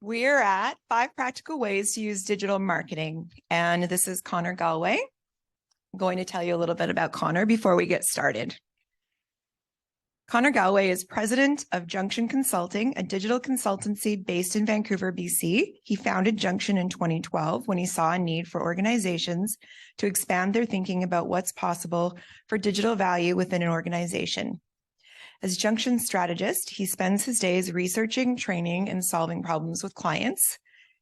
We're at 5 practical ways to use digital marketing. And this is Connor Galway. I'm going to tell you a little bit about Connor before we get started. Connor Galway is president of Junction Consulting, a digital consultancy based in Vancouver, BC. He founded Junction in 2012 when he saw a need for organizations to expand their thinking about what's possible for digital value within an organization. As Junction strategist, he spends his days researching, training, and solving problems with clients.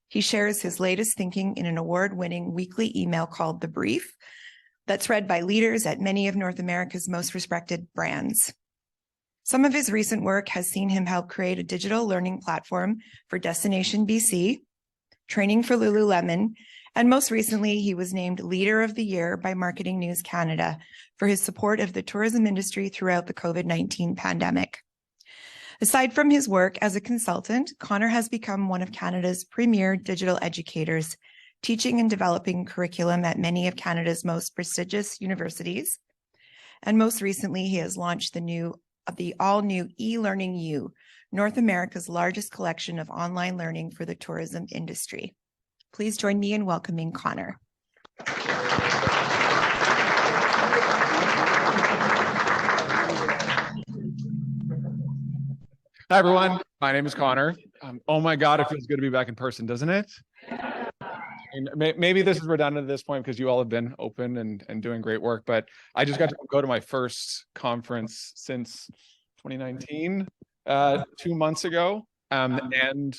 He shares his latest thinking in an award-winning weekly email called The Brief that's read by leaders at many of North America's most respected brands. Some of his recent work has seen him help create a digital learning platform for Destination BC, training for Lululemon, and most recently, he was named Leader of the Year by Marketing News Canada for his support of the tourism industry throughout the COVID-19 pandemic. Aside from his work as a consultant, Connor has become one of Canada's premier digital educators, teaching and developing curriculum at many of Canada's most prestigious universities. And most recently, he has launched the all-new eLearningU, North America's largest collection of online learning for the tourism industry. Please join me in welcoming Connor. Hi, everyone. My name is Connor. Oh my God, it feels good to be back in person, doesn't it? And maybe this is redundant at this point because you all have been open and doing great work, but I just got to go to my first conference since 2019, 2 months ago. And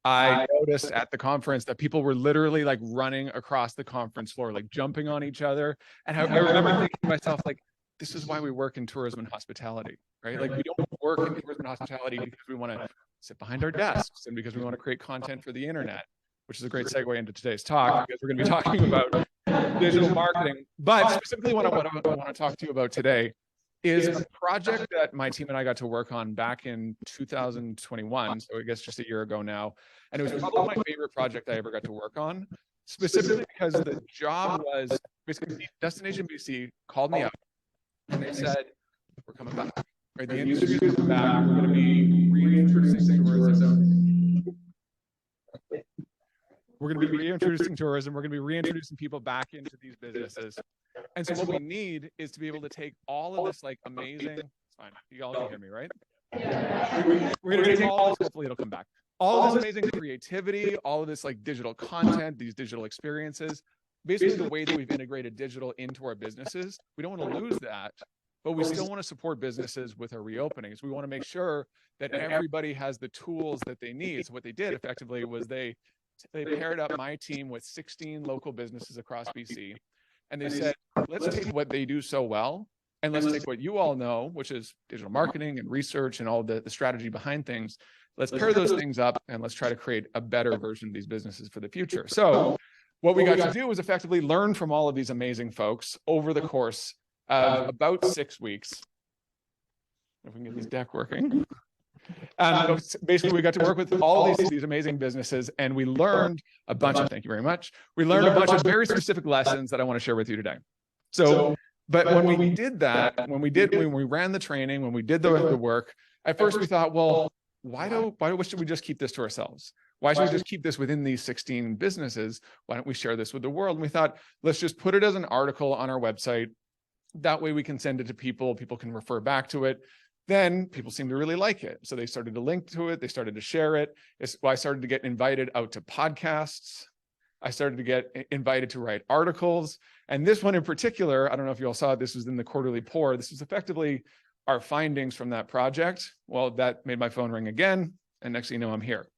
I noticed at the conference that people were literally like running across the conference floor, like jumping on each other. And I remember thinking to myself, like, this is why we work in tourism and hospitality, right? Like, we don't work in tourism and hospitality because we want to sit behind our desks and because we want to create content for the internet, which is a great segue into today's talk because we're going to be talking about digital marketing. But specifically what I want to talk to you about today is a project that my team and I got to work on back in 2021, so I guess just a year ago now. And it was probably my favorite project I ever got to work on, specifically because the job was basically Destination BC called me up and they said, we're coming back. Right, the industry is coming back. We're going to be reintroducing tourism. We're going to be reintroducing tourism. We're going to be reintroducing people back into these businesses. And so what we need is to be able to take all of this like amazing, it's fine, you all can hear me, right? We're going to take all of this, hopefully it'll come back. All of this amazing creativity, all of this like digital content, these digital experiences, basically the way that we've integrated digital into our businesses. We don't want to lose that, but we still want to support businesses with our reopenings. We want to make sure that everybody has the tools that they need. So what they did effectively was they paired up my team with 16 local businesses across BC. And they said, let's take what they do so well, and let's take what you all know, which is digital marketing and research and all the strategy behind things. Let's pair those things up and let's try to create a better version of these businesses for the future. So what we got to do was effectively learn from all of these amazing folks over the course of about 6 weeks. If we can get this deck working. Basically, we got to work with all these amazing businesses, and we learned a bunch of, thank you very much. We learned a bunch of very specific lessons that I want to share with you today. So, but when we did that, when we ran the training, when we did the work, at first we thought, well, why should we just keep this to ourselves? Why should we just keep this within these 16 businesses? Why don't we share this with the world? And we thought, let's just put it as an article on our website. That way we can send it to people. People can refer back to it. Then people seemed to really like it. So they started to link to it. They started to share it. I started to get invited out to podcasts. I started to get invited to write articles. And this one in particular, I don't know if you all saw it, this was in the quarterly pour. This was effectively our findings from that project. Well, that made my phone ring again. And next thing you know, I'm here.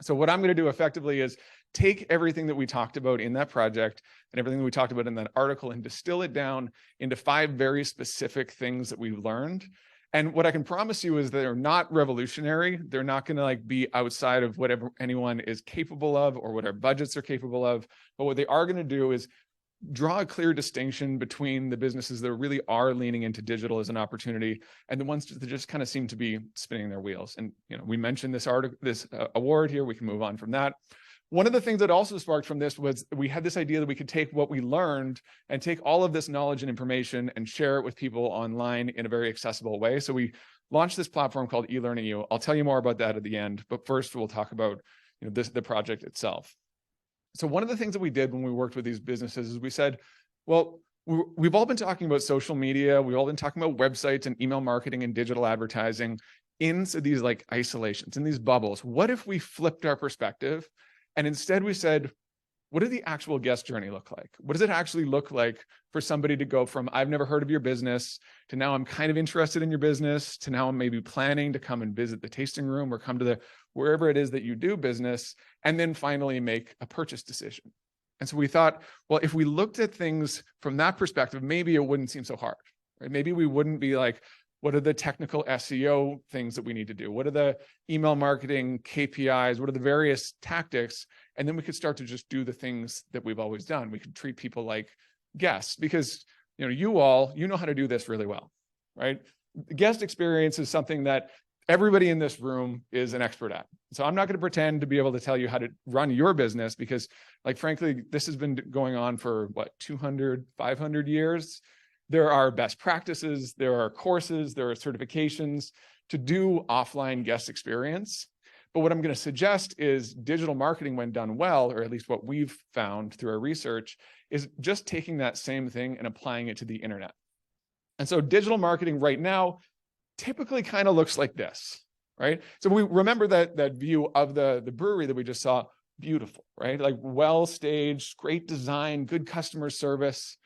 So what I'm going to do effectively is take everything that we talked about in that project and everything that we talked about in that article and distill it down into 5 very specific things that we've learned. And what I can promise you is they're not revolutionary. They're not going to like be outside of whatever anyone is capable of or what our budgets are capable of. But what they are going to do is draw a clear distinction between the businesses that really are leaning into digital as an opportunity and the ones that just kind of seem to be spinning their wheels. And we mentioned this award here. We can move on from that. One of the things that also sparked from this was we had this idea that we could take what we learned and take all of this knowledge and information and share it with people online in a very accessible way. So we launched this platform called eLearningU. I'll tell you more about that at the end, but first we'll talk about the project itself. So one of the things that we did when we worked with these businesses is we said, well, we've all been talking about social media. We've all been talking about websites and email marketing and digital advertising into these like isolations, in these bubbles. What if we flipped our perspective and instead we said, what does the actual guest journey look like? What does it actually look like for somebody to go from, I've never heard of your business, to now I'm kind of interested in your business, to now I'm maybe planning to come and visit the tasting room or come to wherever it is that you do business, and then finally make a purchase decision. And so we thought, well, if we looked at things from that perspective, maybe it wouldn't seem so hard, right? Maybe we wouldn't be like, what are the technical SEO things that we need to do? What are the email marketing KPIs? What are the various tactics? And then we could start to just do the things that we've always done. We could treat people like guests because, you know how to do this really well, right? The guest experience is something that everybody in this room is an expert at. So I'm not going to pretend to be able to tell you how to run your business because, like, frankly, this has been going on for 200, 500 years. There are best practices, there are courses, there are certifications to do offline guest experience. But what I'm going to suggest is digital marketing, when done well, or at least what we've found through our research, is just taking that same thing and applying it to the internet. And so digital marketing right now typically kind of looks like this, right? So we remember that view of the brewery that we just saw, beautiful, right? Like well staged, great design, good customer service.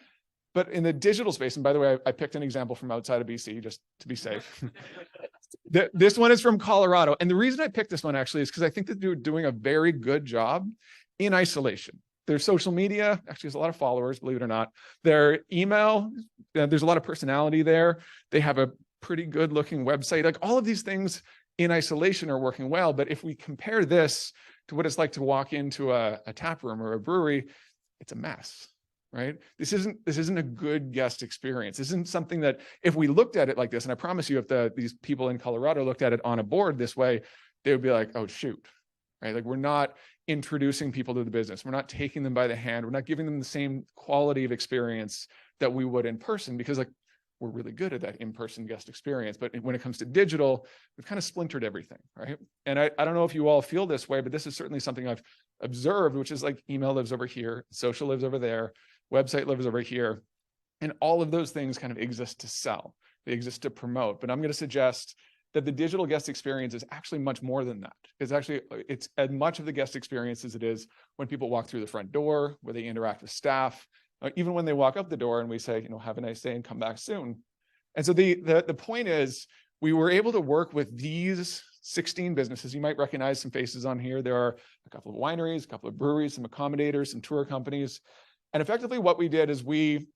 But in the digital space, and by the way, I picked an example from outside of BC just to be safe. This one is from Colorado. And the reason I picked this one actually is because I think that they're doing a very good job in isolation. Their social media actually has a lot of followers, believe it or not. Their email, there's a lot of personality there. They have a pretty good looking website. Like all of these things in isolation are working well. But if we compare this to what it's like to walk into a tap room or a brewery, it's a mess. Right? This isn't a good guest experience. This isn't something that if we looked at it like this, and I promise you, if these people in Colorado looked at it on a board this way, they would be like, oh, shoot, right? Like we're not introducing people to the business. We're not taking them by the hand. We're not giving them the same quality of experience that we would in person because like we're really good at that in-person guest experience. But when it comes to digital, we've kind of splintered everything, right? And I don't know if you all feel this way, but this is certainly something I've observed, which is like email lives over here, social lives over there, website lives over here, and all of those things kind of exist to sell. They exist to promote. But I'm going to suggest that the digital guest experience is actually much more than that. It's as much of the guest experience as it is when people walk through the front door, where they interact with staff, even when they walk up the door and we say, have a nice day and come back soon. And so the point is, we were able to work with these 16 businesses. You might recognize some faces on here. There are a couple of wineries, a couple of breweries, some accommodators, some tour companies. And effectively what we did is we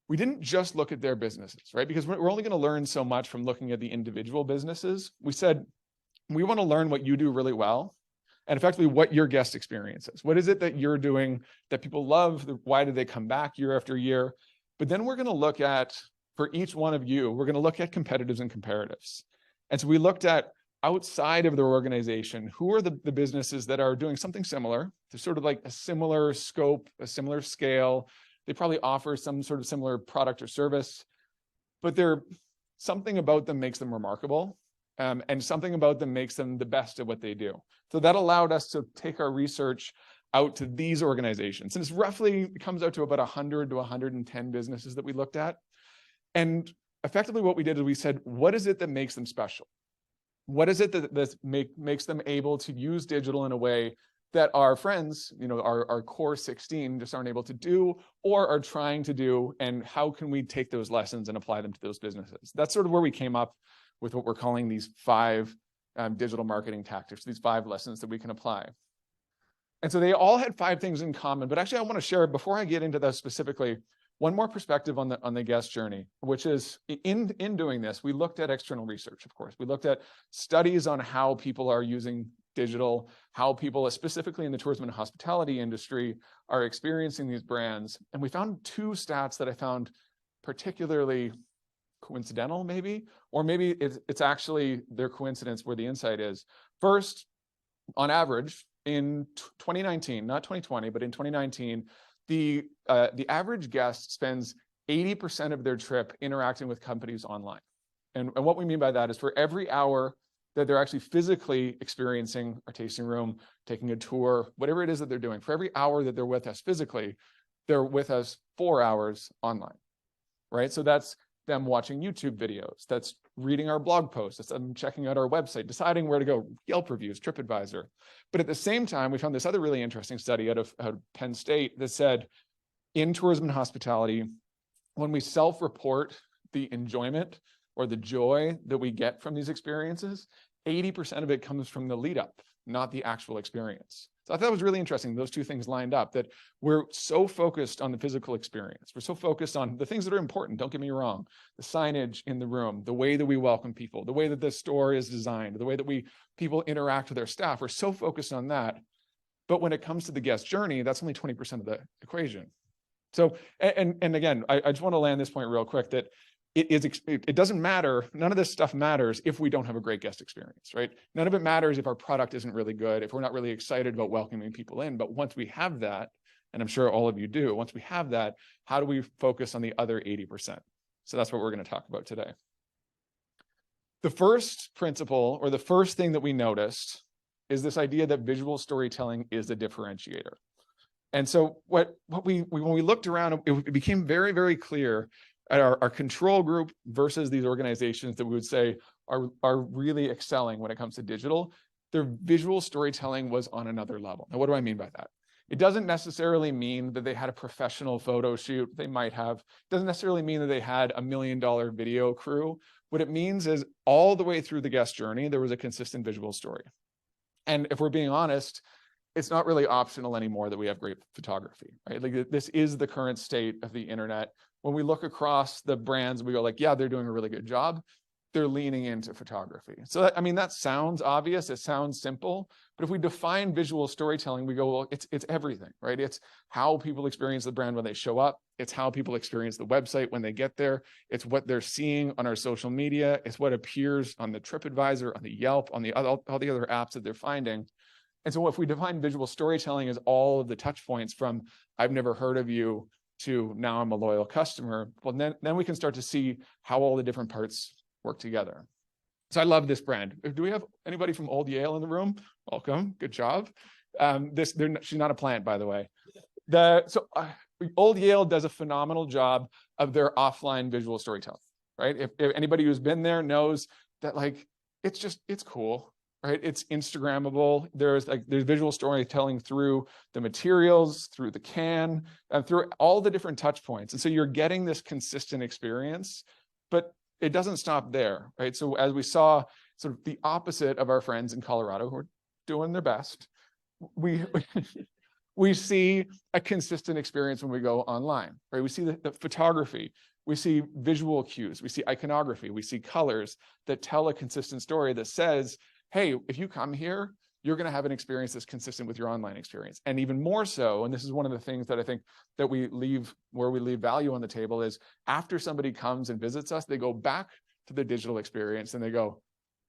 didn't just look at their businesses, right? Because we're only going to learn so much from looking at the individual businesses. We said, we want to learn what you do really well and effectively what your guest experience is. What is it that you're doing that people love? Why do they come back year after year? But then we're going to look at, for each one of you, we're going to look at competitives and comparatives. And so we looked at outside of their organization, who are the businesses that are doing something similar? They're sort of like a similar scope, a similar scale. They probably offer some sort of similar product or service, but something about them makes them remarkable, and something about them makes them the best at what they do. So that allowed us to take our research out to these organizations. And it comes out to about 100 to 110 businesses that we looked at. And effectively what we did is we said, what is it that makes them special? What is it that makes them able to use digital in a way that our friends, our core 16 just aren't able to do or are trying to do, and how can we take those lessons and apply them to those businesses? That's sort of where we came up with what we're calling these 5 digital marketing tactics, these 5 lessons that we can apply. And so they all had 5 things in common, but actually I want to share, before I get into that specifically, one more perspective on the guest journey, which is in doing this, we looked at external research, of course. We looked at studies on how people are using digital, how people, specifically in the tourism and hospitality industry, are experiencing these brands. And we found 2 stats that I found particularly coincidental, maybe, or maybe it's actually their coincidence where the insight is. First, on average, in 2019, not 2020, but in 2019, the average guest spends 80% of their trip interacting with companies online. And what we mean by that is for every hour that they're actually physically experiencing our tasting room, taking a tour, whatever it is that they're doing. For every hour that they're with us physically, they're with us 4 hours online, right? So that's them watching YouTube videos, that's reading our blog posts, that's them checking out our website, deciding where to go, Yelp reviews, TripAdvisor. But at the same time, we found this other really interesting study out of Penn State that said, in tourism and hospitality, when we self-report the enjoyment or the joy that we get from these experiences, 80% of it comes from the lead up, not the actual experience. So I thought it was really interesting, those two things lined up, that we're so focused on the physical experience. We're so focused on the things that are important, don't get me wrong, the signage in the room, the way that we welcome people, the way that the store is designed, the way that people interact with their staff. We're so focused on that. But when it comes to the guest journey, that's only 20% of the equation. So, and again, I just want to land this point real quick, that it doesn't matter. None of this stuff matters if we don't have a great guest experience, right? None of it matters if our product isn't really good, if we're not really excited about welcoming people in. But once we have that, and I'm sure all of you do, once we have that, how do we focus on the other 80%? So that's what we're going to talk about today. The first principle, or the first thing that we noticed, is this idea that visual storytelling is a differentiator. And so when we looked around, it became very, very clear at our control group versus these organizations that we would say are really excelling when it comes to digital, their visual storytelling was on another level. Now, what do I mean by that? It doesn't necessarily mean that they had a professional photo shoot. They might have. It doesn't necessarily mean that they had $1 million video crew. What it means is all the way through the guest journey, there was a consistent visual story. And if we're being honest, it's not really optional anymore that we have great photography, right? Like, this is the current state of the internet. When we look across the brands, we go like, yeah, they're doing a really good job. They're leaning into photography. So that, I mean, that sounds obvious. It sounds simple. But if we define visual storytelling, we go, well, it's everything, right? It's how people experience the brand when they show up. It's how people experience the website when they get there. It's what they're seeing on our social media. It's what appears on the TripAdvisor, on the Yelp, on all the other apps that they're finding. And so if we define visual storytelling as all of the touch points from I've never heard of you to now I'm a loyal customer, well, then we can start to see how all the different parts work together. So I love this brand. Do we have anybody from Old Yale in the room? Welcome. Good job. She's not a plant, by the way. Old Yale does a phenomenal job of their offline visual storytelling, right? If anybody who's been there knows that, like, it's cool. Right? It's Instagrammable. There's visual storytelling through the materials, through the can, and through all the different touch points. And so you're getting this consistent experience, but it doesn't stop there, right? So as we saw, sort of the opposite of our friends in Colorado who are doing their best, we see a consistent experience when we go online, right? We see the photography. We see visual cues. We see iconography. We see colors that tell a consistent story that says, hey, if you come here, you're going to have an experience that's consistent with your online experience. And even more so, and this is one of the things that I think that we leave value on the table, is after somebody comes and visits us, they go back to the digital experience and they go,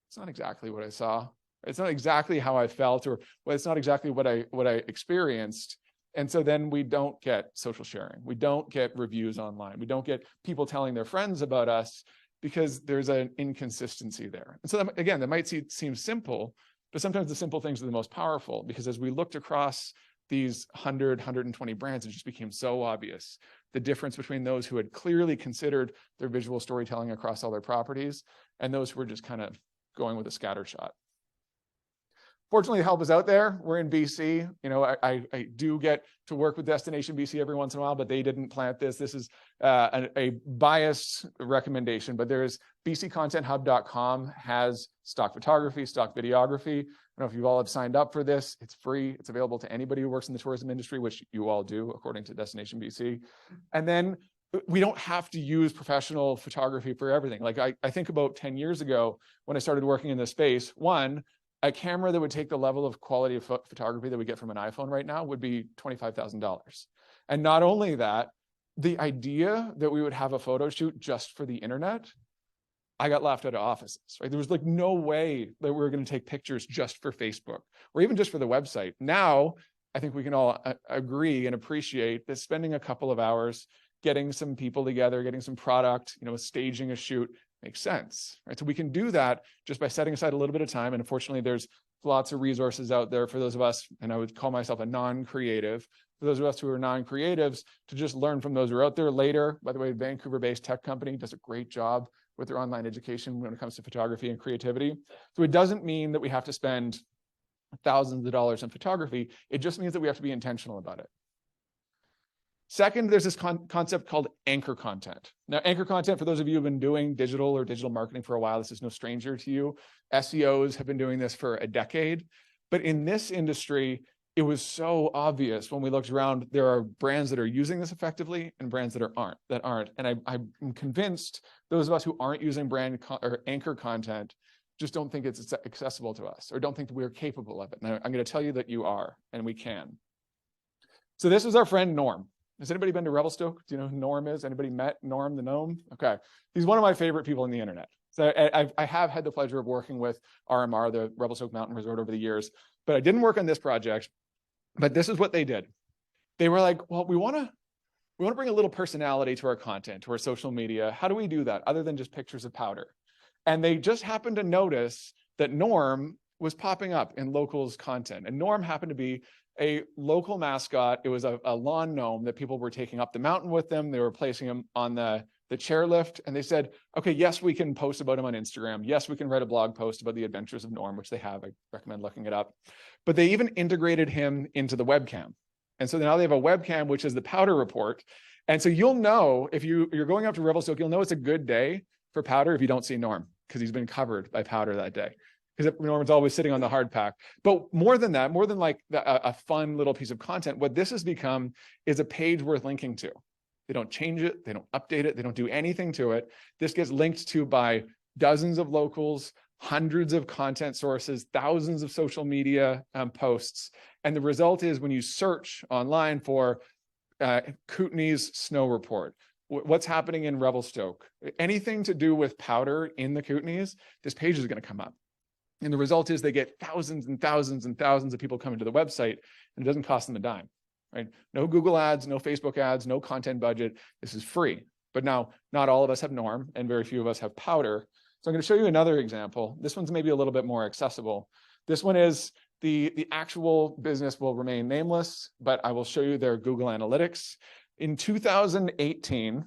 it's not exactly what I saw. It's not exactly how I felt, or well, it's not exactly what I experienced. And so then we don't get social sharing. We don't get reviews online. We don't get people telling their friends about us, because there's an inconsistency there. And so that, again, that might seem simple, but sometimes the simple things are the most powerful, because as we looked across these 120 brands, it just became so obvious the difference between those who had clearly considered their visual storytelling across all their properties and those who were just kind of going with a scattershot. Fortunately, help is out there. We're in BC. You know, I do get to work with Destination BC every once in a while, but they didn't plant this. This is a biased recommendation, but there's bccontenthub.com has stock photography, stock videography. I don't know if you all have signed up for this. It's free. It's available to anybody who works in the tourism industry, which you all do, according to Destination BC. And then we don't have to use professional photography for everything. Like I think about 10 years ago when I started working in this space, a camera that would take the level of quality of photography that we get from an iPhone right now would be $25,000. And not only that, the idea that we would have a photo shoot just for the internet, I got laughed out of offices, right? There was like no way that we were going to take pictures just for Facebook or even just for the website. Now, I think we can all agree and appreciate that spending a couple of hours getting some people together, getting some product, staging a shoot, Makes sense, right? So we can do that just by setting aside a little bit of time. And unfortunately, there's lots of resources out there for those of us, and I would call myself a non-creative, for those of us who are non-creatives, to just learn from those who are out there. Later, by the way, Vancouver-based tech company does a great job with their online education when it comes to photography and creativity. So it doesn't mean that we have to spend thousands of dollars in photography. It just means that we have to be intentional about it. Second, there's this concept called anchor content. Now, anchor content, for those of you who have been doing digital or digital marketing for a while, this is no stranger to you. SEOs have been doing this for a decade. But in this industry, it was so obvious when we looked around. There are brands that are using this effectively and brands that aren't. And I'm convinced those of us who aren't using brand or anchor content just don't think it's accessible to us, or don't think that we're capable of it. And I'm going to tell you that you are, and we can. So this is our friend Norm. Has anybody been to Revelstoke? Do you know who Norm is? Anybody met Norm the gnome? Okay. He's one of my favorite people on the internet. So I have had the pleasure of working with RMR, the Revelstoke Mountain Resort, over the years, but I didn't work on this project. But this is what they did. They were like, well, we want to bring a little personality to our content, to our social media. How do we do that other than just pictures of powder? And they just happened to notice that Norm was popping up in locals' content. And Norm happened to be a local mascot. It was a lawn gnome that people were taking up the mountain with them. They were placing him on the chairlift. And they said, okay, yes, we can post about him on Instagram. Yes, we can write a blog post about the adventures of Norm, which they have. I recommend looking it up. But they even integrated him into the webcam. And so now they have a webcam, which is the powder report. And so you'll know, if you're going up to Revelstoke, you'll know it's a good day for powder if you don't see Norm, because he's been covered by powder that day. Because Norman's always sitting on the hard pack. But more than that, more than like a fun little piece of content, what this has become is a page worth linking to. They don't change it. They don't update it. They don't do anything to it. This gets linked to by dozens of locals, hundreds of content sources, thousands of social media posts. And the result is, when you search online for Kootenay's snow report, what's happening in Revelstoke, anything to do with powder in the Kootenays, this page is going to come up. And the result is they get thousands and thousands and thousands of people coming to the website, and it doesn't cost them a dime, right? No Google ads, no Facebook ads, no content budget. This is free. But now, not all of us have Norm, and very few of us have powder. So I'm going to show you another example. This one's maybe a little bit more accessible. This one is the actual business will remain nameless, but I will show you their Google Analytics. In 2018,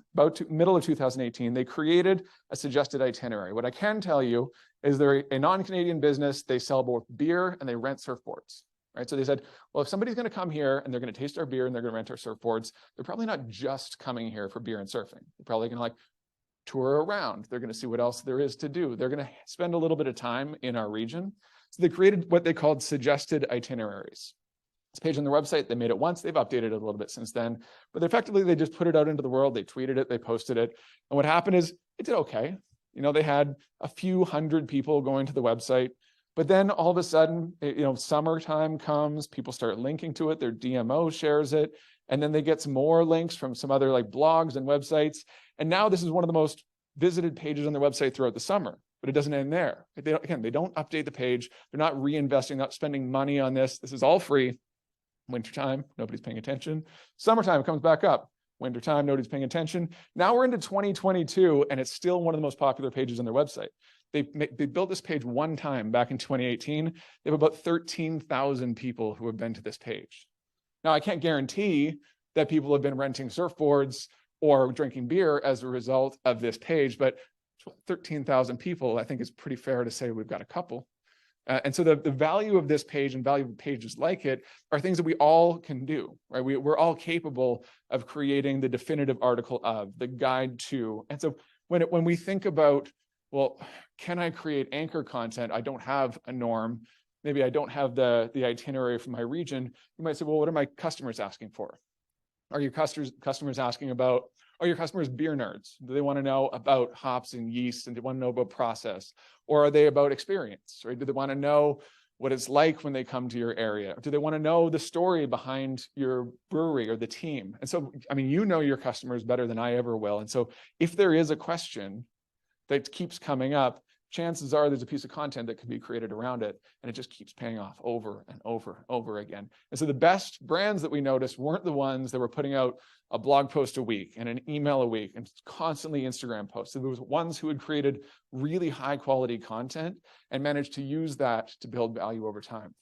middle of 2018, they created a suggested itinerary. What I can tell you is they're a non-Canadian business. They sell both beer and they rent surfboards, right? So they said, well, if somebody's going to come here and they're going to taste our beer and they're going to rent our surfboards, they're probably not just coming here for beer and surfing. They're probably going to like tour around. They're going to see what else there is to do. They're going to spend a little bit of time in our region. So they created what they called suggested itineraries. This page on their website, they made it once. They've updated it a little bit since then, but effectively they just put it out into the world. They tweeted it, they posted it. And what happened is it did okay. You know, they had a few hundred people going to the website, but then all of a sudden, summertime comes, people start linking to it, their DMO shares it, and then they get some more links from some other like blogs and websites. And now this is one of the most visited pages on their website throughout the summer, but it doesn't end there. They don't update the page. They're not reinvesting, not spending money on this. This is all free. Wintertime, nobody's paying attention. Summertime comes back up. Wintertime, nobody's paying attention. Now we're into 2022, and it's still one of the most popular pages on their website. They built this page one time back in 2018. They have about 13,000 people who have been to this page. Now, I can't guarantee that people have been renting surfboards or drinking beer as a result of this page, but 13,000 people, I think it's pretty fair to say we've got a couple. And so the value of this page and value of pages like it are things that we all can do, right? We're all capable of creating the definitive article of, the guide to. And so when we think about, well, can I create anchor content? I don't have a Norm. Maybe I don't have the itinerary for my region. You might say, well, what are my customers asking for? Are your customers asking about, are your customers beer nerds? Do they want to know about hops and yeast, and do they want to know about process? Or are they about experience, right? Do they want to know what it's like when they come to your area? Do they want to know the story behind your brewery or the team? And so, I mean, you know your customers better than I ever will. And so if there is a question that keeps coming up, chances are there's a piece of content that can be created around it, and it just keeps paying off over and over and over again. And so the best brands that we noticed weren't the ones that were putting out a blog post a week and an email a week and constantly Instagram posts. So there was ones who had created really high quality content and managed to use that to build value over time.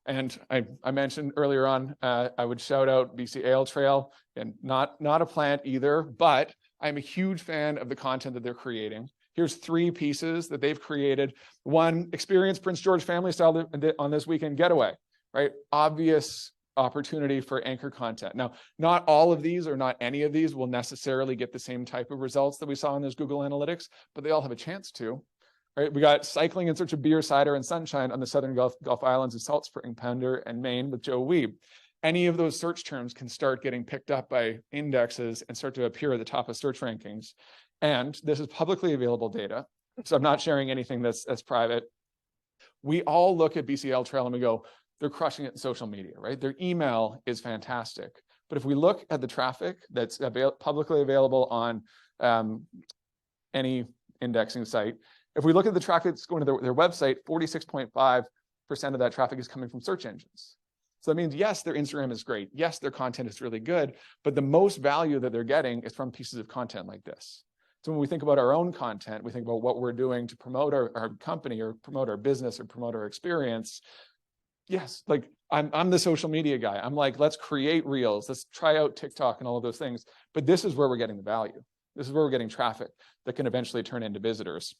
And I mentioned earlier on, I would shout out BC Ale Trail, and not a plant either, but I'm a huge fan of the content that they're creating. Here's 3 pieces that they've created. One, experience Prince George family style on this weekend getaway, right? Obvious opportunity for anchor content. Now, not all of these or not any of these will necessarily get the same type of results that we saw in those Google Analytics, but they all have a chance to. Right? We got cycling in search of beer, cider, and sunshine on the Southern Gulf Islands of Salt Spring, Pounder, and Maine with Joe Weeb. Any of those search terms can start getting picked up by indexes and start to appear at the top of search rankings. And this is publicly available data, so I'm not sharing anything that's private. We all look at BC Ale Trail and we go, they're crushing it in social media, right? Their email is fantastic. But if we look at the traffic that's publicly available on any indexing site, if we look at the traffic that's going to their website, 46.5% of that traffic is coming from search engines. So that means, yes, their Instagram is great. Yes, their content is really good, but the most value that they're getting is from pieces of content like this. So when we think about our own content, we think about what we're doing to promote our company or promote our business or promote our experience. Yes, like I'm the social media guy. I'm like, let's create reels, let's try out TikTok and all of those things. But this is where we're getting the value. This is where we're getting traffic that can eventually turn into visitors.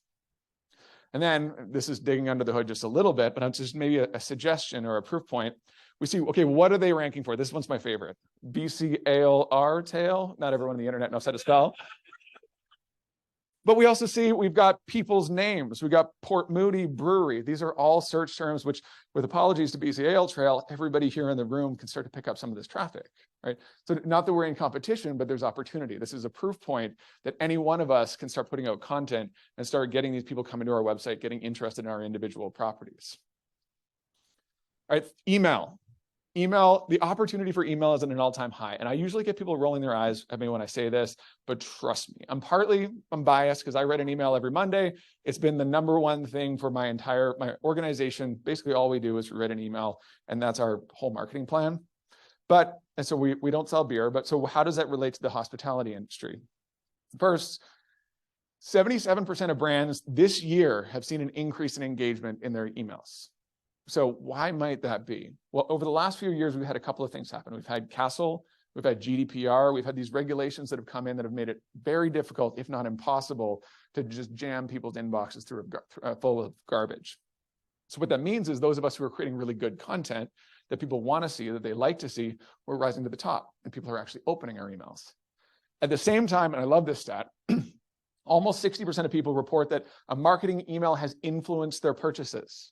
And then this is digging under the hood just a little bit, but it's just maybe a suggestion or a proof point. We see, okay, what are they ranking for? This one's my favorite. BC Ale Trail. Not everyone on the internet knows how to spell. But we also see we've got people's names. We've got Port Moody Brewery. These are all search terms, which, with apologies to BC Ale Trail, everybody here in the room can start to pick up some of this traffic, right? So not that we're in competition, but there's opportunity. This is a proof point that any one of us can start putting out content and start getting these people coming to our website, getting interested in our individual properties. All right, email. Email, the opportunity for email is at an all-time high. And I usually get people rolling their eyes at me when I say this, but trust me, I'm biased because I write an email every Monday. It's been the #1 thing for my organization. Basically, all we do is write an email, and that's our whole marketing plan. And so we don't sell beer, but so how does that relate to the hospitality industry? First, 77% of brands this year have seen an increase in engagement in their emails. So why might that be? Well, over the last few years, we've had a couple of things happen. We've had Castle, we've had GDPR, we've had these regulations that have come in that have made it very difficult, if not impossible, to just jam people's inboxes full of garbage. So what that means is those of us who are creating really good content that people want to see, that they like to see, we're rising to the top, and people are actually opening our emails. At the same time, and I love this stat, almost 60% of people report that a marketing email has influenced their purchases.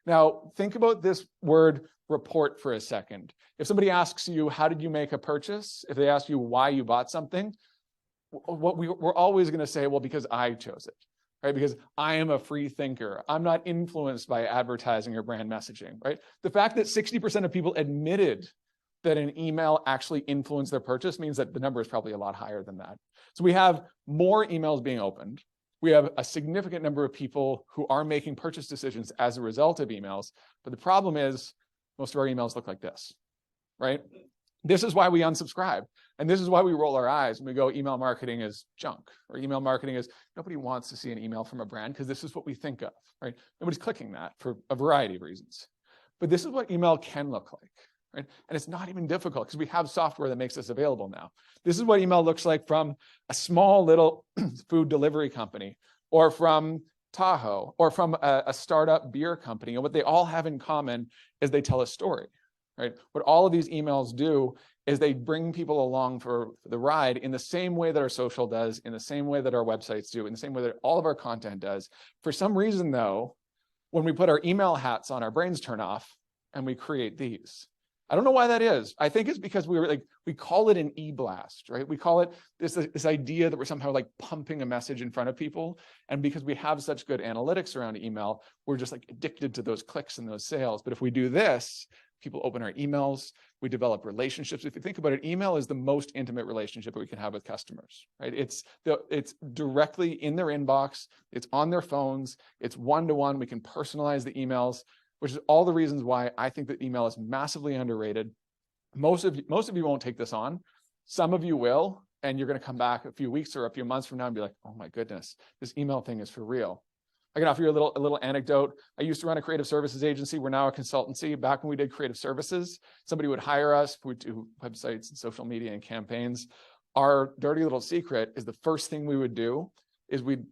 Now, think about this word report for a second. If somebody asks you, how did you make a purchase? If they ask you why you bought something, we're always going to say, well, because I chose it, right? Because I am a free thinker. I'm not influenced by advertising or brand messaging, right? The fact that 60% of people admitted that an email actually influenced their purchase means that the number is probably a lot higher than that. So we have more emails being opened. We have a significant number of people who are making purchase decisions as a result of emails. But the problem is most of our emails look like this, right? This is why we unsubscribe. And this is why we roll our eyes and we go, email marketing is junk, or email marketing is, nobody wants to see an email from a brand because this is what we think of, right? Nobody's clicking that for a variety of reasons. But this is what email can look like. Right? And it's not even difficult because we have software that makes this available now. This is what email looks like from a small little food delivery company, or from Tahoe, or from a startup beer company. And what they all have in common is they tell a story. Right? What all of these emails do is they bring people along for the ride in the same way that our social does, in the same way that our websites do, in the same way that all of our content does. For some reason, though, when we put our email hats on, our brains turn off and we create these. I don't know why that is. I think it's because we call it an e-blast, right? We call it this idea that we're somehow like pumping a message in front of people. And because we have such good analytics around email, we're just like addicted to those clicks and those sales. But if we do this, People open our emails. We develop relationships. If you think about it, email is the most intimate relationship that we can have with customers, right? It's directly in their inbox. It's on their phones. It's one-to-one. We can personalize the emails, which is all the reasons why I think that email is massively underrated. Most of you won't take this on. Some of you will, and you're going to come back a few weeks or a few months from now and be like, oh my goodness, this email thing is for real. I can offer you a little anecdote. I used to run a creative services agency. We're now a consultancy. Back when we did creative services, somebody would hire us. We'd do websites and social media and campaigns. Our dirty little secret is the first thing we would do is we'd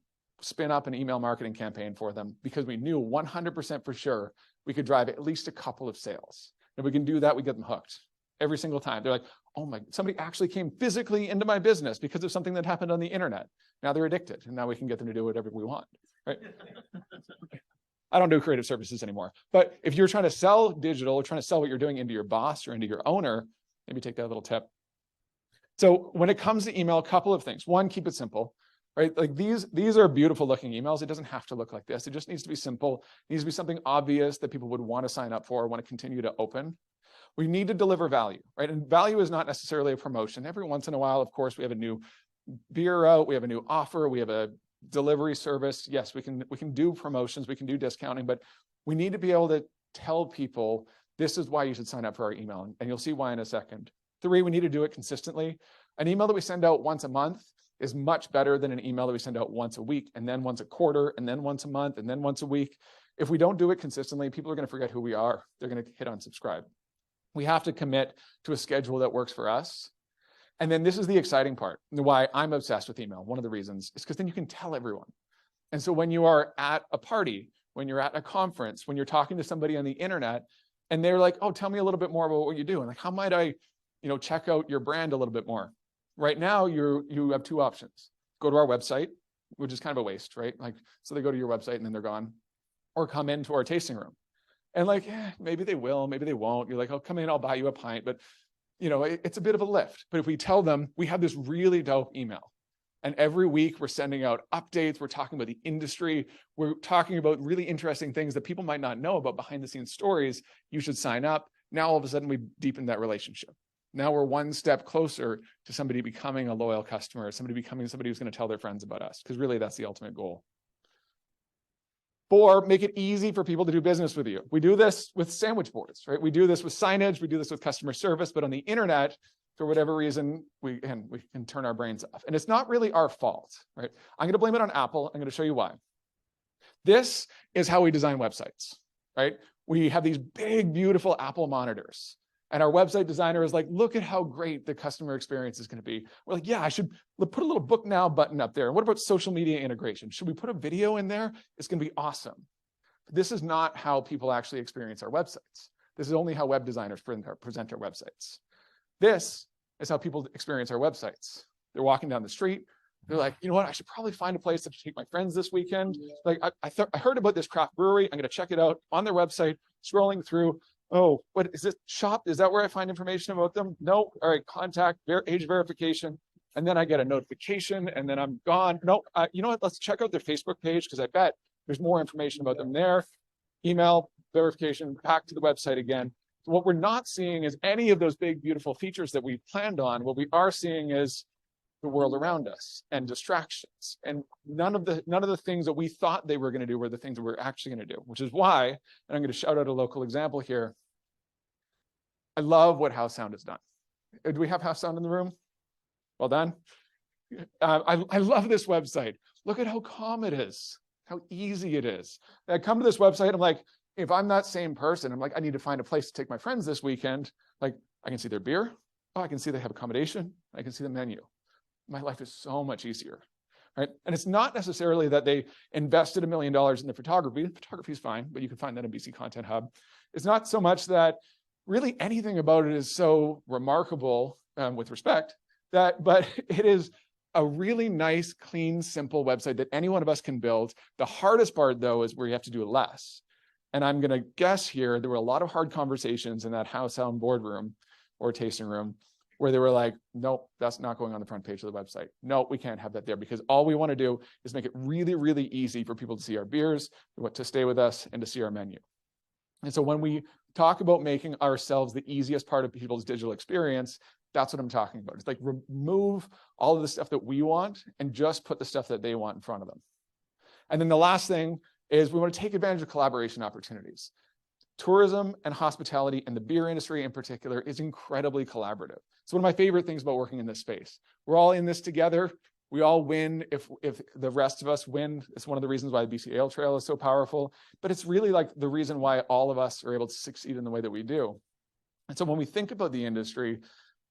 spin up an email marketing campaign for them because we knew 100% for sure we could drive at least a couple of sales. If we can do that, we get them hooked every single time. They're like, oh my, somebody actually came physically into my business because of something that happened on the internet. Now they're addicted, and now we can get them to do whatever we want. Right? I don't do creative services anymore. But if you're trying to sell digital or trying to sell what you're doing into your boss or into your owner, maybe take that little tip. So when it comes to email, a couple of things. One, keep it simple, right? Like these are beautiful looking emails. It doesn't have to look like this. It just needs to be simple. It needs to be something obvious that people would want to sign up for, want to continue to open. We need to deliver value, right? And value is not necessarily a promotion. Every once in a while, of course, we have a new beer out, we have a new offer, we have a delivery service. Yes, we can do promotions, we can do discounting, but we need to be able to tell people this is why you should sign up for our email. And you'll see why in a second. 3, we need to do it consistently. An email that we send out once a month is much better than an email that we send out once a week, and then once a quarter, and then once a month, and then once a week. If we don't do it consistently, people are going to forget who we are. They're going to hit unsubscribe. We have to commit to a schedule that works for us. And then this is the exciting part, why I'm obsessed with email. One of the reasons is because then you can tell everyone. And so when you are at a party, when you're at a conference, when you're talking to somebody on the internet, and they're like, oh, tell me a little bit more about what you do. And like, how might I, check out your brand a little bit more? Right now, you have 2 options. Go to our website, which is kind of a waste, right? Like, so they go to your website and then they're gone. Or come into our tasting room. And like, maybe they will, maybe they won't. You're like, oh, come in, I'll buy you a pint. But it's a bit of a lift. But if we tell them we have this really dope email, and every week we're sending out updates, we're talking about the industry, we're talking about really interesting things that people might not know about, behind the scenes stories, you should sign up. Now all of a sudden we deepen that relationship. Now we're one step closer to somebody becoming a loyal customer, somebody becoming somebody who's going to tell their friends about us, because really that's the ultimate goal. 4, make it easy for people to do business with you. We do this with sandwich boards, right? We do this with signage, we do this with customer service, but on the internet, for whatever reason, we can turn our brains off. And it's not really our fault, right? I'm going to blame it on Apple. I'm going to show you why. This is how we design websites, right? We have these big, beautiful Apple monitors. And our website designer is like, look at how great the customer experience is going to be. We're like, yeah, I should put a little book now button up there. And what about social media integration? Should we put a video in there? It's going to be awesome. This is not how people actually experience our websites. This is only how web designers present our websites. This is how people experience our websites. They're walking down the street. They're like, you know what? I should probably find a place to take my friends this weekend. Like, I heard about this craft brewery. I'm going to check it out on their website, scrolling through. Oh, what is this shop? Is that where I find information about them? No. All right, contact, age verification. And then I get a notification and then I'm gone. No, you know what? Let's check out their Facebook page because I bet there's more information about them there. Email, verification, back to the website again. So what we're not seeing is any of those big, beautiful features that we planned on. What we are seeing is the world around us and distractions. And none of the things that we thought they were going to do were the things that we're actually going to do, which is why, and I'm going to shout out a local example here. I love what House Sound has done. Do we have House Sound in the room? Well done. I love this website. Look at how calm it is, how easy it is. I come to this website, I'm like, if I'm that same person, I'm like, I need to find a place to take my friends this weekend. Like, I can see their beer. Oh, I can see they have accommodation. I can see the menu. My life is so much easier, right? And it's not necessarily that they invested $1 million in the photography. The photography is fine, but you can find that in BC Content Hub. It's not so much that really anything about it is so remarkable, with respect, but it is a really nice, clean, simple website that any one of us can build. The hardest part, though, is where you have to do it less. And I'm going to guess here, there were a lot of hard conversations in that House Sound boardroom or tasting room where they were like, nope, that's not going on the front page of the website. No, we can't have that there because all we want to do is make it really, really easy for people to see our beers, to stay with us, and to see our menu. And so when we talk about making ourselves the easiest part of people's digital experience, that's what I'm talking about. It's like remove all of the stuff that we want and just put the stuff that they want in front of them. And then the last thing is we want to take advantage of collaboration opportunities. Tourism and hospitality and the beer industry in particular is incredibly collaborative. It's one of my favorite things about working in this space. We're all in this together. We all win if the rest of us win. It's one of the reasons why the BC Ale Trail is so powerful, but it's really like the reason why all of us are able to succeed in the way that we do. And so when we think about the industry,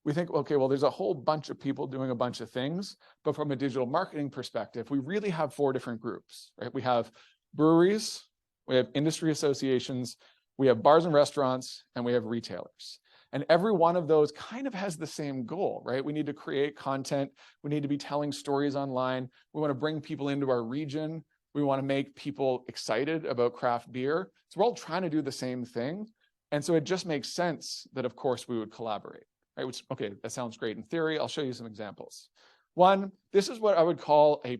we think, okay, well, there's a whole bunch of people doing a bunch of things, but from a digital marketing perspective, we really have 4 different groups, right? We have breweries, we have industry associations, we have bars and restaurants, and we have retailers. And every one of those kind of has the same goal, right? We need to create content. We need to be telling stories online. We want to bring people into our region. We want to make people excited about craft beer. So we're all trying to do the same thing. And so it just makes sense that, of course, we would collaborate, right? Which, okay, that sounds great in theory. I'll show you some examples. One, this is what I would call a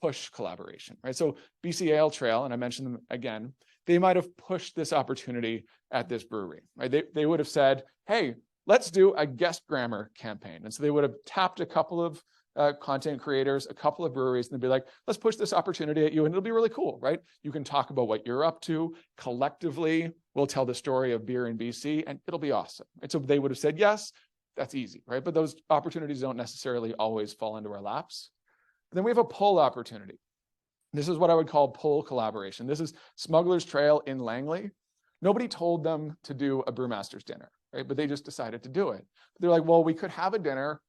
push collaboration, right? So BC Ale Trail, and I mentioned them again, they might have pushed this opportunity at this brewery, right? They would have said, hey, let's do a guest grammar campaign. And so they would have tapped a couple of content creators, a couple of breweries, and they'd be like, let's push this opportunity at you, and it'll be really cool, right? You can talk about what you're up to. Collectively, we'll tell the story of beer in BC, and it'll be awesome. And so they would have said, yes, that's easy, right? But those opportunities don't necessarily always fall into our laps. Then we have a pull opportunity. This is what I would call pull collaboration. This is Smuggler's Trail in Langley. Nobody told them to do a brewmaster's dinner, right? But they just decided to do it. They're like, well, we could have a dinner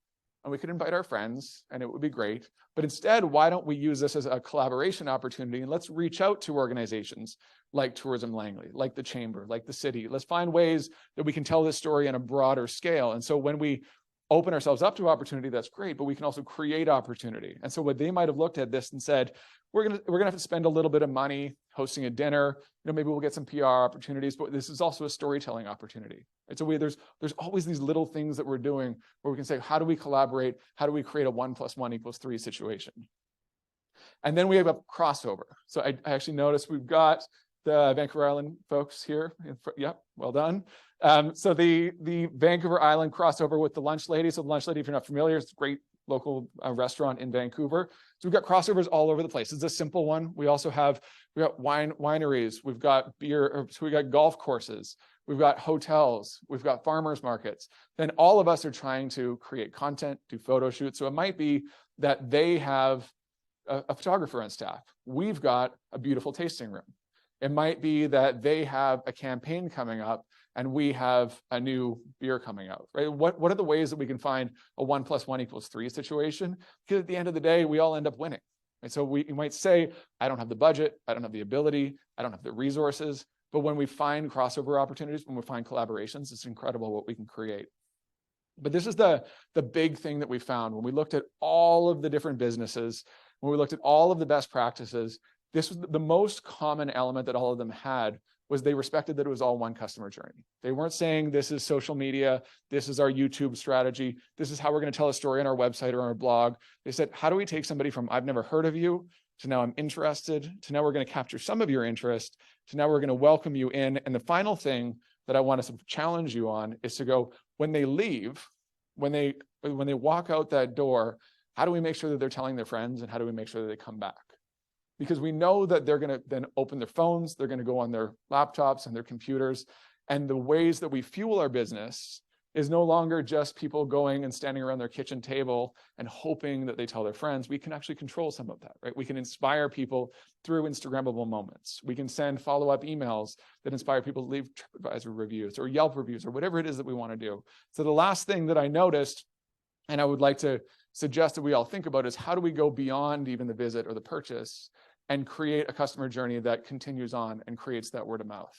and we could invite our friends and it would be great. But instead, why don't we use this as a collaboration opportunity and let's reach out to organizations like Tourism Langley, like the Chamber, like the city. Let's find ways that we can tell this story on a broader scale. And so when we open ourselves up to opportunity, that's great, but we can also create opportunity. And so what they might have looked at this and said, we're gonna have to spend a little bit of money hosting a dinner. Maybe we'll get some PR opportunities, but this is also a storytelling opportunity. Right? So there's always these little things that we're doing where we can say, how do we collaborate? How do we create a 1 + 1 = 3 situation? And then we have a crossover. So I actually noticed we've got the Vancouver Island folks here. Yep, well done. So the Vancouver Island crossover with the Lunch Lady. So the Lunch Lady, if you're not familiar, it's a great local restaurant in Vancouver. So we've got crossovers all over the place. It's a simple one. We also have, we've got wineries, we've got beer, so we got golf courses, we've got hotels, we've got farmers markets. Then all of us are trying to create content, do photo shoots. So it might be that they have a photographer on staff. We've got a beautiful tasting room. It might be that they have a campaign coming up and we have a new beer coming out, right? What are the ways that we can find a 1 + 1 = 3 situation? Because at the end of the day, we all end up winning. And so you might say, I don't have the budget, I don't have the ability, I don't have the resources, but when we find crossover opportunities, when we find collaborations, it's incredible what we can create. But this is the big thing that we found when we looked at all of the different businesses, when we looked at all of the best practices. This was the most common element that all of them had, was they respected that it was all one customer journey. They weren't saying this is social media, this is our YouTube strategy, this is how we're going to tell a story on our website or on our blog. They said, how do we take somebody from I've never heard of you to now I'm interested, to now we're going to capture some of your interest, to now we're going to welcome you in. And the final thing that I want to challenge you on is to go, when they leave, when they walk out that door, how do we make sure that they're telling their friends, and how do we make sure that they come back? Because we know that they're going to then open their phones, they're going to go on their laptops and their computers. And the ways that we fuel our business is no longer just people going and standing around their kitchen table and hoping that they tell their friends. We can actually control some of that, right? We can inspire people through Instagrammable moments. We can send follow-up emails that inspire people to leave TripAdvisor reviews or Yelp reviews or whatever it is that we want to do. So the last thing that I noticed, and I would like to suggest that we all think about, is how do we go beyond even the visit or the purchase and create a customer journey that continues on and creates that word of mouth.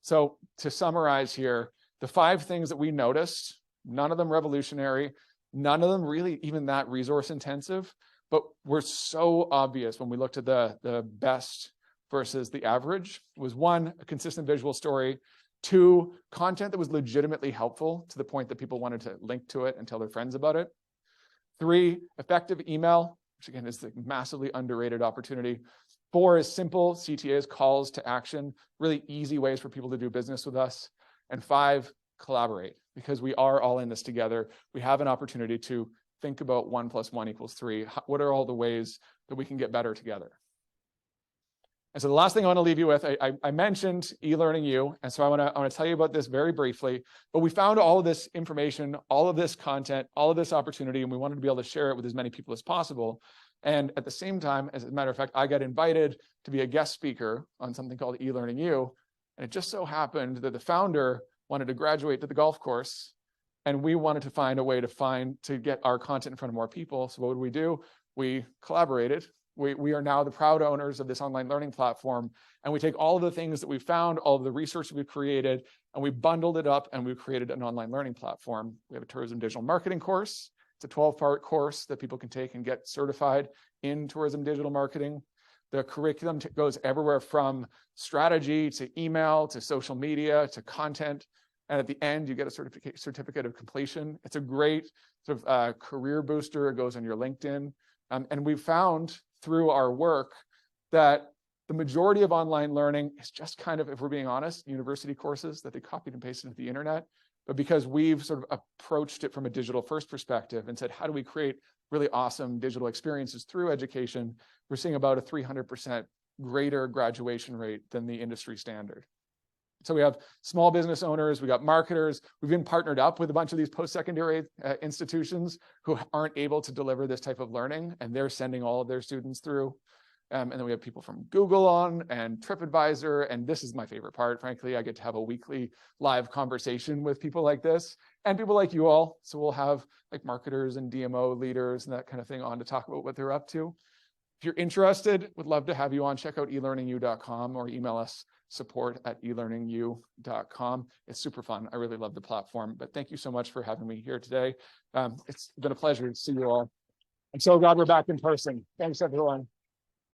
So to summarize here, the 5 things that we noticed, none of them revolutionary, none of them really even that resource intensive, but were so obvious when we looked at the best versus the average, was 1, a consistent visual story, 2, content that was legitimately helpful to the point that people wanted to link to it and tell their friends about it, 3, effective email, which again is the massively underrated opportunity. 4 is simple CTAs, calls to action, really easy ways for people to do business with us. And 5, collaborate, because we are all in this together. We have an opportunity to think about 1 + 1 = 3. What are all the ways that we can get better together? And so the last thing I want to leave you with, I mentioned eLearningU, and so I want to tell you about this very briefly. But we found all of this information, all of this content, all of this opportunity, and we wanted to be able to share it with as many people as possible. And at the same time, as a matter of fact, I got invited to be a guest speaker on something called eLearningU. And it just so happened that the founder wanted to graduate to the golf course, and we wanted to find a way to get our content in front of more people. So what would we do? We collaborated. We are now the proud owners of this online learning platform, and we take all of the things that we found, all of the research we've created, and we bundled it up, and we've created an online learning platform. We have a tourism digital marketing course. It's a 12-part course that people can take and get certified in tourism digital marketing. The curriculum goes everywhere from strategy to email to social media to content. And at the end, you get a certificate of completion. It's a great sort of career booster. It goes on your LinkedIn. And we've found through our work that the majority of online learning is just kind of, if we're being honest, university courses that they copied and pasted into the internet. But because we've sort of approached it from a digital first perspective and said, how do we create really awesome digital experiences through education? We're seeing about a 300% greater graduation rate than the industry standard. So we have small business owners, we got marketers, we've been partnered up with a bunch of these post-secondary institutions who aren't able to deliver this type of learning, and they're sending all of their students through. And then we have people from Google on and TripAdvisor, and this is my favorite part, frankly. I get to have a weekly live conversation with people like this and people like you all. So we'll have like marketers and DMO leaders and that kind of thing on to talk about what they're up to. If you're interested, would love to have you on. Check out eLearningU.com or email us support@eLearningU.com. It's super fun. I really love the platform. But thank you so much for having me here today. It's been a pleasure to see you all. I'm so glad we're back in person. Thanks, everyone.